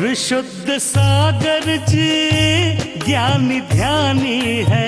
विशुद्ध सागर जी ज्ञानी ध्यानी है,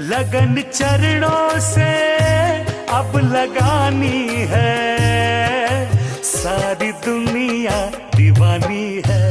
लगन चरणों से अब लगानी है, सारी दुनिया दीवानी है।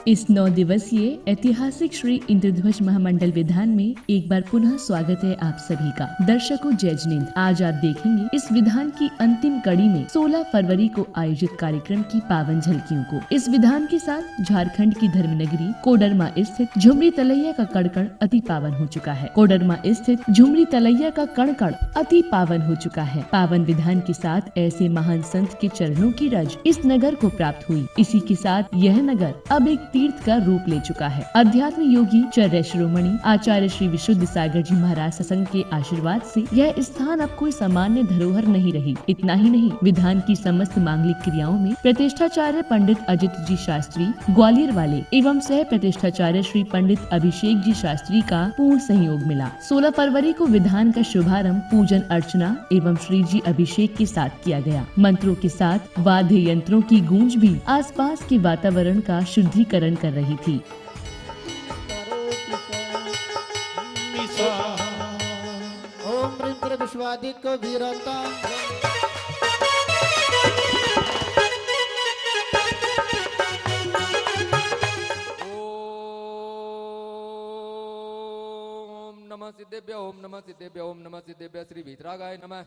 इस 9 दिवसीय ऐतिहासिक श्री इंद्रध्वज महामंडल विधान में एक बार पुनः स्वागत है आप सभी का। दर्शकों जय जिनेंद्र। आज आप देखेंगे इस विधान की अंतिम कड़ी में 16 फरवरी को आयोजित कार्यक्रम की पावन झलकियों को। इस विधान के साथ झारखंड की धर्मनगरी कोडरमा स्थित झुमरी तलैया का कण अति पावन हो चुका है। कोडरमा स्थित झुमरी तलैया का कण अति पावन हो चुका है। पावन विधान के साथ ऐसे महान संत के चरणों की रज इस नगर को प्राप्त हुई। इसी के साथ यह नगर अब एक तीर्थ का रूप ले चुका है। अध्यात्म योगी चर्य शिरोमणि आचार्य श्री विशुद्ध सागर जी महाराज सत्संग के आशीर्वाद से यह स्थान अब कोई सामान्य धरोहर नहीं रही। इतना ही नहीं, विधान की समस्त मांगलिक क्रियाओं में प्रतिष्ठाचार्य पंडित अजित जी शास्त्री ग्वालियर वाले एवं सह प्रतिष्ठाचार्य श्री पंडित अभिषेक जी शास्त्री का पूर्ण सहयोग मिला। 16 फरवरी को विधान का शुभारंभ पूजन अर्चना एवं श्री जी अभिषेक के साथ किया गया। मंत्रों के साथ वाद्य यंत्रों की गूंज भी आसपास के वातावरण का शुद्धिकरण कर रही थी। ओम विश्वादिक वीरता ओम नमः सिद्धेभ्य ओम नमः सिद्धेभ्य ओम नमः सिद्धेभ्य श्री वीतरागाय नमः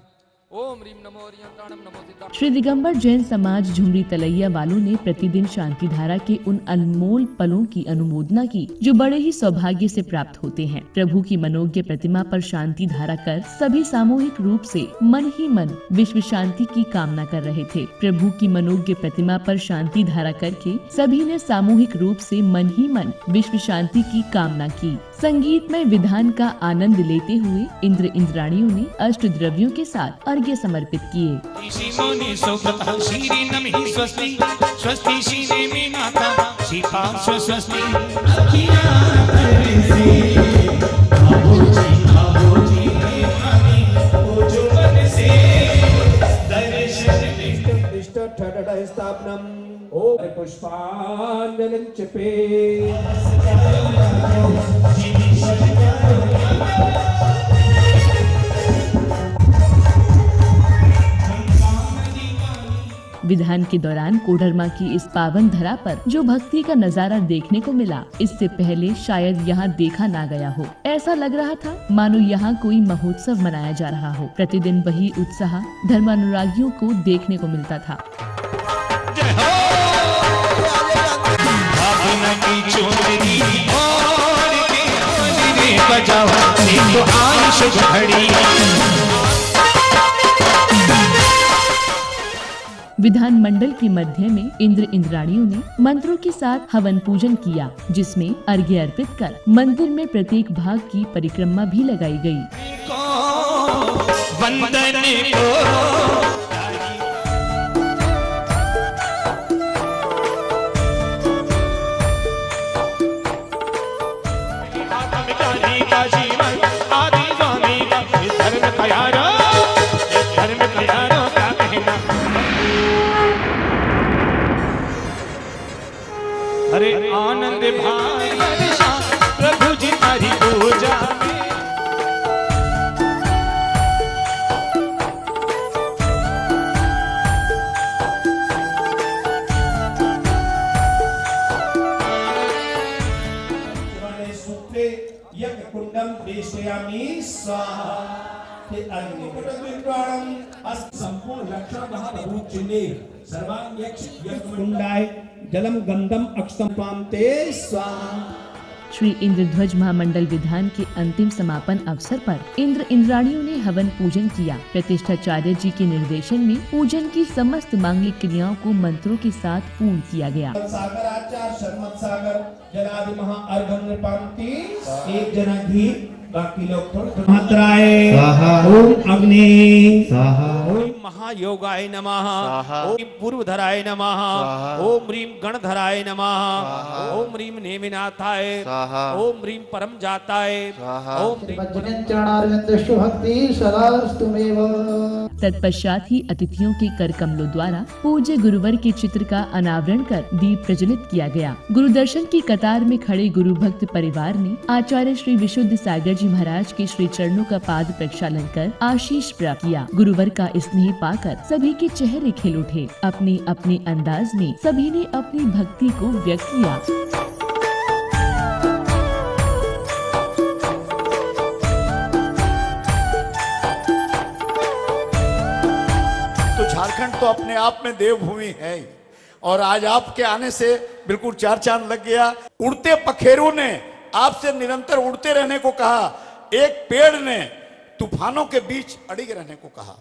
ओम ह्रीम नमो हरियंत्राणम नमो सिद्धा। श्री दिगंबर जैन समाज झुमरी तलैया वालों ने प्रतिदिन शांति धारा के उन अनमोल पलों की अनुमोदना की जो बड़े ही सौभाग्य से प्राप्त होते हैं। प्रभु की मनोज्ञ प्रतिमा पर शांति धारा कर सभी सामूहिक रूप से मन ही मन विश्व शांति की कामना कर रहे थे। प्रभु की मनोज्ञ प्रतिमा पर शांति धारा करके सभी ने सामूहिक रूप से मन ही मन विश्व शांति की कामना की। संगीतमय विधान का आनंद लेते हुए इंद्र इंद्राणियों ने अष्ट द्रव्यों के साथ अर्घ्य समर्पित किए। विधान के दौरान कोडरमा की इस पावन धरा पर जो भक्ति का नजारा देखने को मिला, इससे पहले शायद यहाँ देखा ना गया हो। ऐसा लग रहा था मानो यहाँ कोई महोत्सव मनाया जा रहा हो। प्रतिदिन वही उत्साह धर्मानुरागियों को देखने को मिलता था। विधान मंडल के मध्य में इंद्र इंद्राणियों ने मंत्रों के साथ हवन पूजन किया, जिसमें अर्घ्य अर्पित कर मंदिर में प्रत्येक भाग की परिक्रमा भी लगाई गई। अरे आनंद भाई प्रभु जी हरि पूजा सूत्रे यज्ञ कुंडम प्रेषयामि स्वाहा। संपूर्ण लक्षण चिन्हे सर्वांग कुंडाय जलम गंधम अक्षतम पामते स्वाहा। श्री इंद्रध्वज महामंडल विधान के अंतिम समापन अवसर पर इंद्र इंद्राणियों ने हवन पूजन किया। प्रतिष्ठाचार्य जी के निर्देशन में पूजन की समस्त मांगलिक क्रियाओं को मंत्रों के साथ पूर्ण किया गया। सागर आचार शर्मत सागर जनादि महा अर्घम नृपांति एक जना घी बाकी लोग थोड़े मात्राए ओम अग्नि ओम महायोगाय नमः ओम पूर्वधराय नमः ओम ह्रीं गणधराय नमः ओम ह्रीं नेमिनाथाय ओम ह्रीं परम जाताय ओम ह्रीं चरणारविंद भक्ति सदास्तुमेव। तत्पश्चात ही अतिथियों के कर कमलों द्वारा पूज्य गुरुवर के चित्र का अनावरण कर दीप प्रज्वलित किया गया। गुरु दर्शन की कतार में खड़े गुरु भक्त परिवार ने आचार्य श्री विशुद्ध सागर जी महाराज के श्री चरणों का पाद प्रक्षालन कर आशीष प्राप्त किया। गुरुवर का स्नेह पाकर सभी के चेहरे खिल उठे। अपने अपने अंदाज में सभी ने अपनी भक्ति को व्यक्त किया। तो झारखंड तो अपने आप में देवभूमि है ही। और आज आपके आने से बिल्कुल चार चांद लग गया। उड़ते पखेरों ने आपसे निरंतर उड़ते रहने को कहा। एक पेड़ ने तूफानों के बीच अड़िग रहने को कहा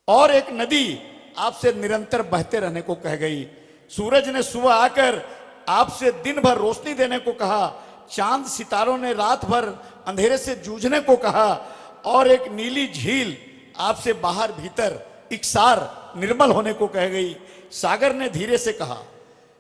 और एक नदी आपसे निरंतर बहते रहने को कह गई। सूरज ने सुबह आकर आपसे दिन भर रोशनी देने को कहा। चांद सितारों ने रात भर अंधेरे से जूझने को कहा और एक नीली झील आपसे बाहर भीतर इकसार निर्मल होने को कह गई। सागर ने धीरे से कहा,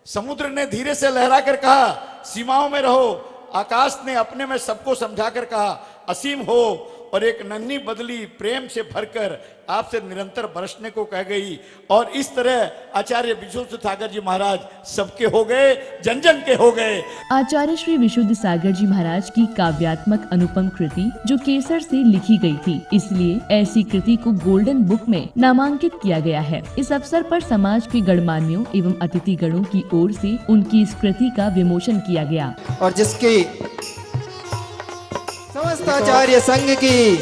समुद्र ने धीरे से लहरा कर कहा सीमाओं में रहो। आकाश ने अपने में सबको समझाकर कहा असीम हो। और एक नन्ही बदली प्रेम से भरकर आपसे निरंतर बरसने को कह गई। और इस तरह आचार्य विशुद्ध सागर जी महाराज सबके हो गए, जन जन के हो गए। आचार्य श्री विशुद्ध सागर जी महाराज की काव्यात्मक अनुपम कृति जो केसर से लिखी गई थी, इसलिए ऐसी कृति को गोल्डन बुक में नामांकित किया गया है। इस अवसर पर समाज के गणमान्यों एवं अतिथि गणों की ओर से उनकी इस कृति का विमोचन किया गया। और जिसकी समस्त आचार्य संघ की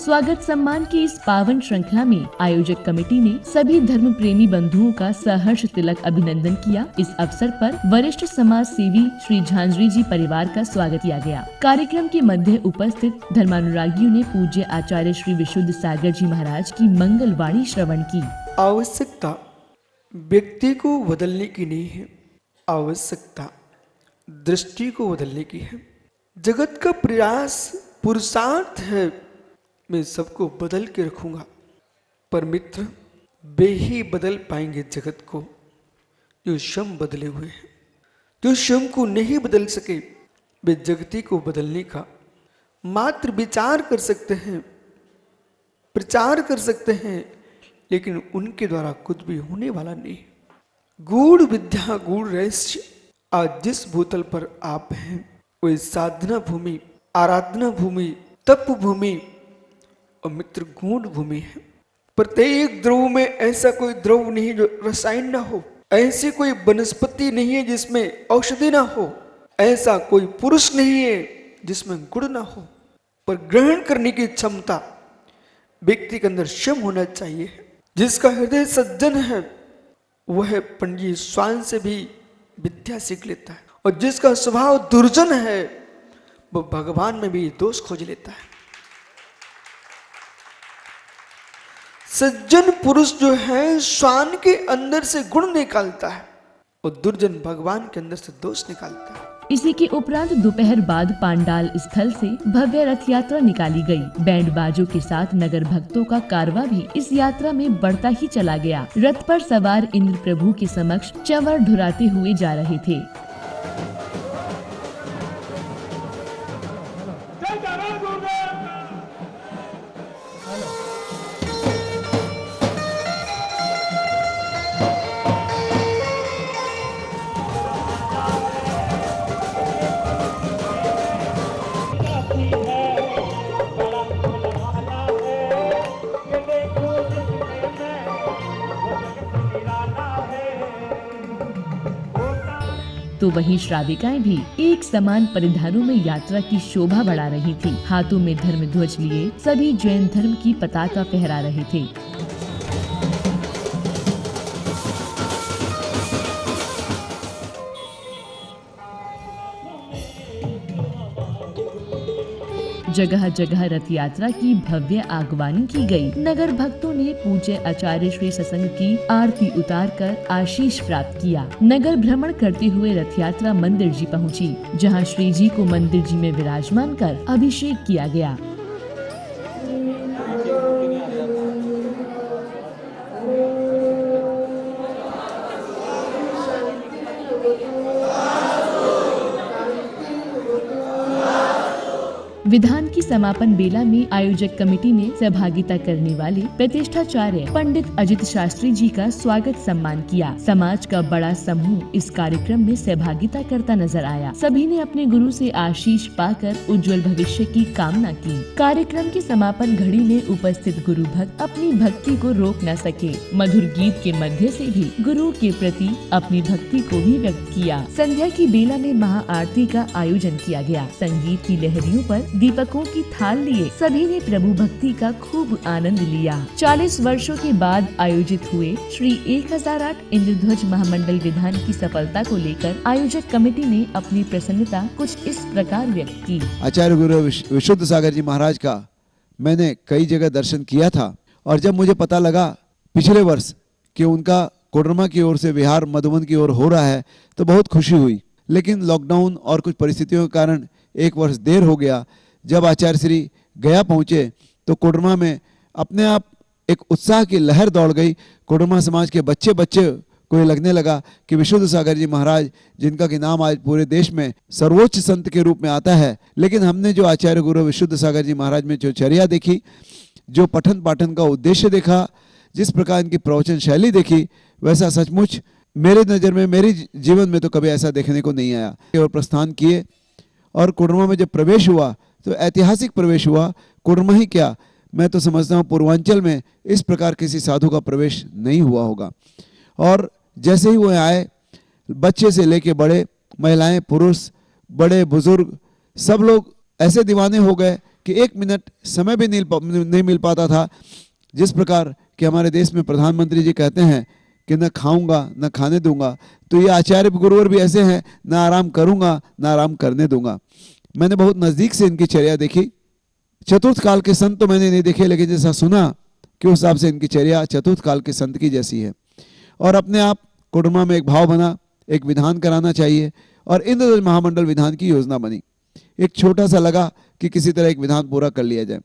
स्वागत सम्मान की इस पावन श्रृंखला में आयोजक कमेटी ने सभी धर्म प्रेमी बंधुओं का सहर्ष तिलक अभिनंदन किया। इस अवसर पर वरिष्ठ समाज सेवी श्री झांझरी जी परिवार का स्वागत किया गया। कार्यक्रम के मध्य उपस्थित धर्मानुरागियों ने पूज्य आचार्य श्री विशुद्ध सागर जी महाराज की मंगल वाणी श्रवण की। आवश्यकता व्यक्ति को बदलने की नहीं है, आवश्यकता दृष्टि को बदलने की है। जगत का प्रयास पुरुषार्थ है मैं सबको बदल के रखूंगा, पर मित्र वे ही बदल पाएंगे जगत को जो स्वयं बदले हुए हैं। जो स्वयं को नहीं बदल सके वे जगती को बदलने का मात्र विचार कर सकते हैं, प्रचार कर सकते हैं, लेकिन उनके द्वारा कुछ भी होने वाला नहीं। गूढ़ विद्या गूढ़ रहस्य आज जिस भूतल पर आप हैं वही साधना भूमि, आराधना भूमि, तप भूमि और मित्र गूढ़ भूमि है। प्रत्येक द्रव में ऐसा कोई द्रव नहीं जो रसायन ना हो, ऐसी कोई वनस्पति नहीं है जिसमें औषधि ना हो, ऐसा कोई पुरुष नहीं है जिसमें गुण ना हो। पर ग्रहण करने की क्षमता व्यक्ति के अंदर क्षम होना चाहिए। जिसका हृदय सज्जन है वह पंडित स्वान से भी विद्या सीख लेता है, और जिसका स्वभाव दुर्जन है वो भगवान में भी दोष खोज लेता है। सज्जन पुरुष जो है स्वान के अंदर से गुण निकालता है और दुर्जन भगवान के अंदर से दोष निकालता है। इसी के उपरांत दोपहर बाद पांडाल स्थल से भव्य रथ यात्रा निकाली गई। बैंड बाजों के साथ नगर भक्तों का कारवां भी इस यात्रा में बढ़ता ही चला गया। रथ पर सवार इंद्र प्रभु के समक्ष चंवर ढुराते हुए जा रहे थे। तो वहीं श्राविकाएं भी एक समान परिधानों में यात्रा की शोभा बढ़ा रही थी। हाथों में धर्म ध्वज लिए सभी जैन धर्म की पताका फहरा रहे थे। जगह जगह रथ यात्रा की भव्य आगवानी की गई। नगर भक्तों ने पूज्य आचार्य श्री सत्संग की आरती उतारकर आशीष प्राप्त किया। नगर भ्रमण करते हुए रथ यात्रा मंदिर जी पहुंची, जहां श्री जी को मंदिर जी में विराजमान कर अभिषेक किया गया। विधान की समापन बेला में आयोजक कमेटी ने सहभागिता करने वाले प्रतिष्ठाचार्य पंडित अजित शास्त्री जी का स्वागत सम्मान किया। समाज का बड़ा समूह इस कार्यक्रम में सहभागिता करता नजर आया। सभी ने अपने गुरु से आशीष पाकर उज्जवल भविष्य की कामना की। कार्यक्रम की समापन घड़ी में उपस्थित गुरु भक्त अपनी भक्ति को रोक न सके। मधुर गीत के मध्य से भी गुरु के प्रति अपनी भक्ति को भी व्यक्त किया। संध्या की बेला में महाआरती का आयोजन किया गया। संगीत की लहरियों पर दीपकों की थाल लिए सभी ने प्रभु भक्ति का खूब आनंद लिया। 40 वर्षों के बाद आयोजित हुए श्री 1008 इंद्रध्वज महामंडल विधान की सफलता को लेकर आयोजक कमेटी ने अपनी प्रसन्नता कुछ इस प्रकार व्यक्त की। आचार्य गुरु विशुद्ध सागर जी महाराज का मैंने कई जगह दर्शन किया था, और जब मुझे पता लगा पिछले वर्ष कि उनका कोडरमा की ओर से बिहार मधुबन की ओर हो रहा है तो बहुत खुशी हुई। लेकिन लॉकडाउन और कुछ परिस्थितियों के कारण एक वर्ष देर हो गया। जब आचार्य श्री गया पहुंचे तो कोडरमा में अपने आप एक उत्साह की लहर दौड़ गई। कोडरमा समाज के बच्चे को ये लगने लगा कि विशुद्ध सागर जी महाराज, जिनका कि नाम आज पूरे देश में सर्वोच्च संत के रूप में आता है, लेकिन हमने जो आचार्य गुरु विशुद्ध सागर जी महाराज में जो चर्या देखी, जो पठन पाठन का उद्देश्य देखा, जिस प्रकार इनकी प्रवचन शैली देखी, वैसा सचमुच मेरे नज़र में, मेरे जीवन में तो कभी ऐसा देखने को नहीं आया। और प्रस्थान किए और कोडरमा में जब प्रवेश हुआ तो ऐतिहासिक प्रवेश हुआ। कोडरमा ही क्या, मैं तो समझता हूँ पूर्वांचल में इस प्रकार किसी साधु का प्रवेश नहीं हुआ होगा। और जैसे ही वो आए, बच्चे से लेके बड़े, महिलाएं, पुरुष, बड़े बुजुर्ग, सब लोग ऐसे दीवाने हो गए कि एक मिनट समय भी नहीं मिल पाता था। जिस प्रकार कि हमारे देश में प्रधानमंत्री जी कहते हैं कि न खाऊंगा न खाने दूंगा, तो ये आचार्य गुरुवर भी ऐसे हैं, न आराम करूंगा न आराम करने दूंगा। मैंने बहुत नज़दीक से इनकी चर्या देखी। चतुर्थ काल के संत तो मैंने नहीं देखे, लेकिन जैसा सुना कि उस हिसाब से इनकी चर्या चतुर्थ काल के संत की जैसी है। और अपने आप कोडरमा में एक भाव बना, एक विधान कराना चाहिए, और इंद्रध्वज महामंडल विधान की योजना बनी। एक छोटा सा लगा कि किसी तरह एक विधान पूरा कर लिया जाए।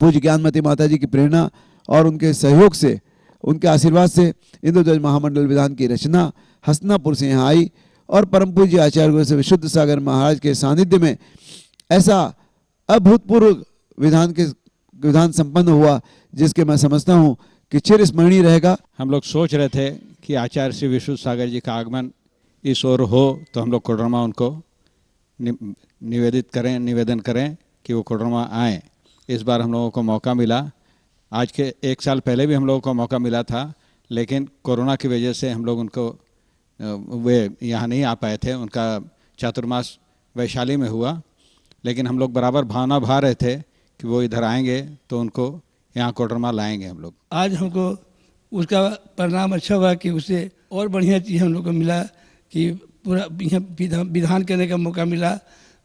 पूज्य ज्ञानमती माता जी की प्रेरणा और उनके सहयोग से, उनके आशीर्वाद से इंद्रध्वज महामंडल विधान की रचना हसनापुर से यहाँ आई, और परम पूज्य आचार्य गुरु से विशुद्ध सागर महाराज के सानिध्य में ऐसा अभूतपूर्व विधान संपन्न हुआ, जिसके मैं समझता हूँ कि चिर स्मरणीय रहेगा। हम लोग सोच रहे थे कि आचार्य श्री विशुद्ध सागर जी का आगमन इस ओर हो तो हम लोग कोडरमा उनको निवेदन करें कि वो कोडरमा आएँ। इस बार हम लोगों को मौका मिला। आज के 1 साल पहले भी हम लोगों को मौका मिला था, लेकिन कोरोना की वजह से हम लोग उनको वे यहाँ नहीं आ पाए थे। उनका चातुर्मास वैशाली में हुआ, लेकिन हम लोग बराबर भावना भा रहे थे कि वो इधर आएंगे तो उनको यहाँ कोडरमा लाएंगे हम लोग। आज हमको उसका परिणाम अच्छा हुआ कि उससे और बढ़िया चीज़ हम लोग को मिला कि पूरा यहाँ विधान करने का मौका मिला।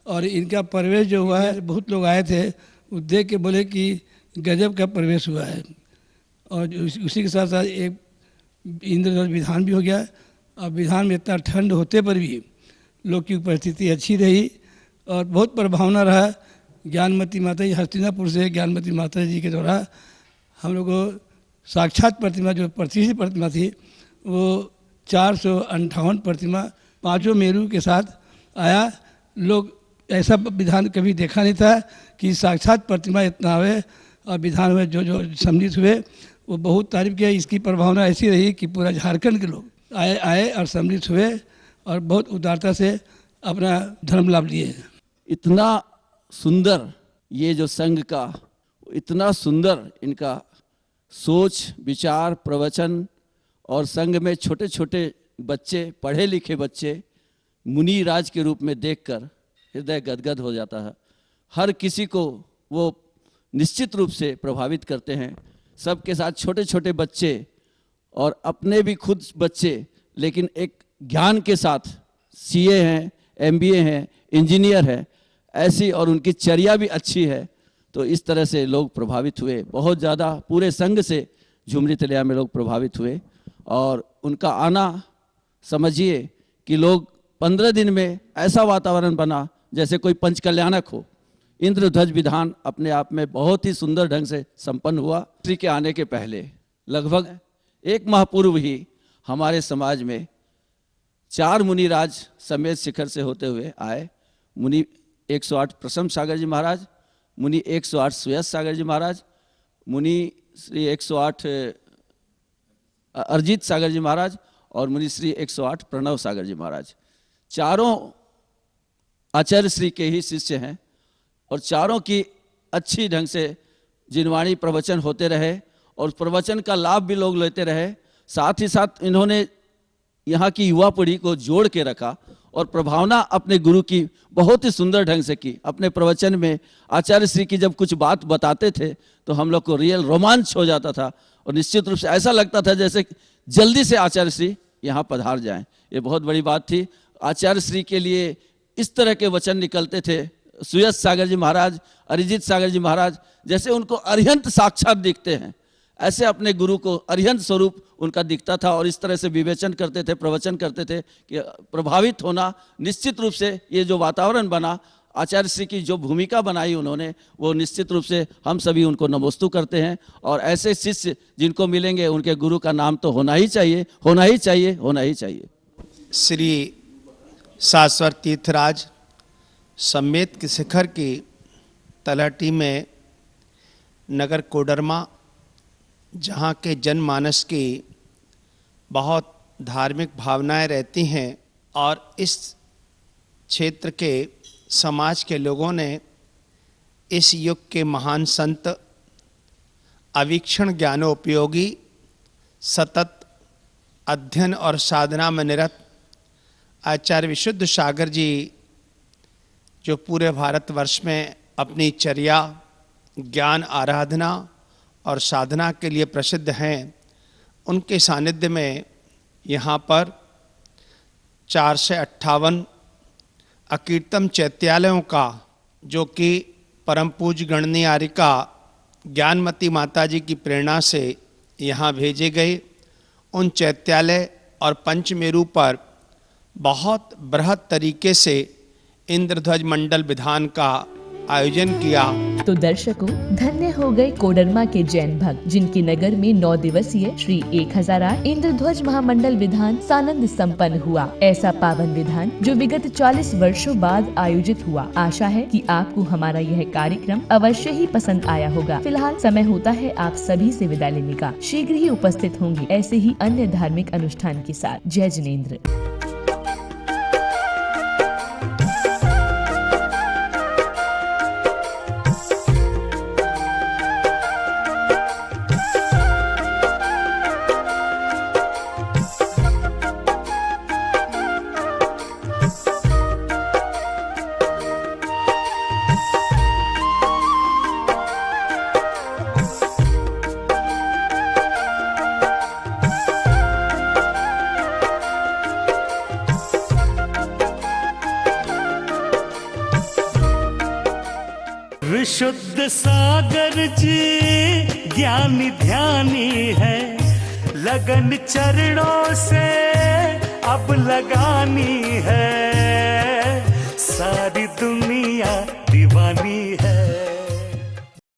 और इनका प्रवेश जो हुआ है, बहुत लोग आए थे, वो देख के बोले कि गजब का प्रवेश हुआ है। और उसी के साथ साथ एक इंद्रध्वज विधान भी हो गया। और विधान में इतना ठंड होते पर भी लोग की उपस्थिति अच्छी रही और बहुत प्रभावना रहा। ज्ञानमती माता जी, हस्तिनापुर से ज्ञानमती माता जी के द्वारा हम लोग को साक्षात प्रतिमा, जो प्रतिष्ठित प्रतिमा थी, वो 458 प्रतिमा 5 मेरू के साथ आया। लोग ऐसा विधान कभी देखा नहीं था कि साक्षात प्रतिमा इतना आवे। और विधान में जो सम्मिलित हुए वो बहुत तारीफ किया। इसकी प्रभावना ऐसी रही कि पूरा झारखंड के लोग आए और सम्मिलित हुए और बहुत उदारता से अपना धर्म लाभ लिए। इतना सुंदर ये जो संघ का, इतना सुंदर इनका सोच विचार प्रवचन, और संघ में छोटे छोटे बच्चे, पढ़े लिखे बच्चे मुनि राज के रूप में देखकर हृदय गदगद हो जाता है। हर किसी को वो निश्चित रूप से प्रभावित करते हैं। सबके साथ छोटे छोटे बच्चे और अपने भी खुद बच्चे, लेकिन एक ज्ञान के साथ सीए हैं, एमबीए हैं, इंजीनियर है, ऐसी, और उनकी चर्या भी अच्छी है। तो इस तरह से लोग प्रभावित हुए, बहुत ज़्यादा पूरे संघ से झुमरी तिलैया में लोग प्रभावित हुए। और उनका आना समझिए कि लोग 15 दिन में ऐसा वातावरण बना जैसे कोई पंचकल्याणक हो। इंद्रध्वज विधान अपने आप में बहुत ही सुंदर ढंग से संपन्न हुआ। श्री के आने के पहले लगभग 1 माह पूर्व ही हमारे समाज में 4 मुनिराज समेत शिखर से होते हुए आए। मुनि 108 प्रसन्न सागर जी महाराज, मुनि 108 सुयस सागर जी महाराज, मुनि श्री 108 अरिजीत सागर जी महाराज और मुनि श्री 108 प्रणव सागर जी महाराज। चारों आचार्य श्री के ही शिष्य हैं और चारों की अच्छी ढंग से जिनवाणी प्रवचन होते रहे और प्रवचन का लाभ भी लोग लेते रहे। साथ ही साथ इन्होंने यहाँ की युवा पीढ़ी को जोड़ के रखा और प्रभावना अपने गुरु की बहुत ही सुंदर ढंग से की। अपने प्रवचन में आचार्य श्री की जब कुछ बात बताते थे तो हम लोग को रियल रोमांच हो जाता था और निश्चित रूप से ऐसा लगता था जैसे जल्दी से आचार्य श्री यहाँ पधार जाएं। ये बहुत बड़ी बात थी। आचार्य श्री के लिए इस तरह के वचन निकलते थे। सुयस सागर जी महाराज, अरिजीत सागर जी महाराज जैसे उनको अरिहंत साक्षात दिखते हैं, ऐसे अपने गुरु को अरिहंत स्वरूप उनका दिखता था। और इस तरह से विवेचन करते थे, प्रवचन करते थे कि प्रभावित होना निश्चित रूप से ये जो वातावरण बना, आचार्य श्री की जो भूमिका बनाई उन्होंने, वो निश्चित रूप से हम सभी उनको नमोस्तु करते हैं। और ऐसे शिष्य जिनको मिलेंगे उनके गुरु का नाम तो होना ही चाहिए, होना ही चाहिए, होना ही चाहिए। श्री शाश्वत तीर्थराज समेत के शिखर की तलहटी में नगर कोडरमा, जहाँ के जनमानस की बहुत धार्मिक भावनाएं रहती हैं और इस क्षेत्र के समाज के लोगों ने इस युग के महान संत, अवीक्षण ज्ञानोपयोगी, सतत अध्ययन और साधना में निरत आचार्य विशुद्ध सागर जी, जो पूरे भारतवर्ष में अपनी चर्या, ज्ञान, आराधना और साधना के लिए प्रसिद्ध हैं, उनके सानिध्य में यहाँ पर 458 अकीर्तम चैत्यालयों का, जो कि परम पूज्य गणनी आरिका ज्ञानमती माता जी की प्रेरणा से यहाँ भेजे गए, उन चैत्यालय और पंचमेरु पर बहुत बृहद तरीके से इंद्रध्वज मंडल विधान का आयोजन किया। तो दर्शकों, धन्य हो गए कोडरमा के जैन भक्त, जिनके नगर में 9 दिवसीय श्री 1008 इंद्रध्वज महामंडल विधान सानंद संपन्न हुआ। ऐसा पावन विधान जो विगत 40 वर्षों बाद आयोजित हुआ। आशा है कि आपको हमारा यह कार्यक्रम अवश्य ही पसंद आया होगा। फिलहाल समय होता है आप सभी से विदा लेने का। शीघ्र ही उपस्थित होंगे ऐसे ही अन्य धार्मिक अनुष्ठान के साथ। जय जिनेंद्र। विशुद्ध सागर जी ज्ञानी ध्यानी है, लगन चरणों से अब लगानी है, सारी दुनिया दीवानी है।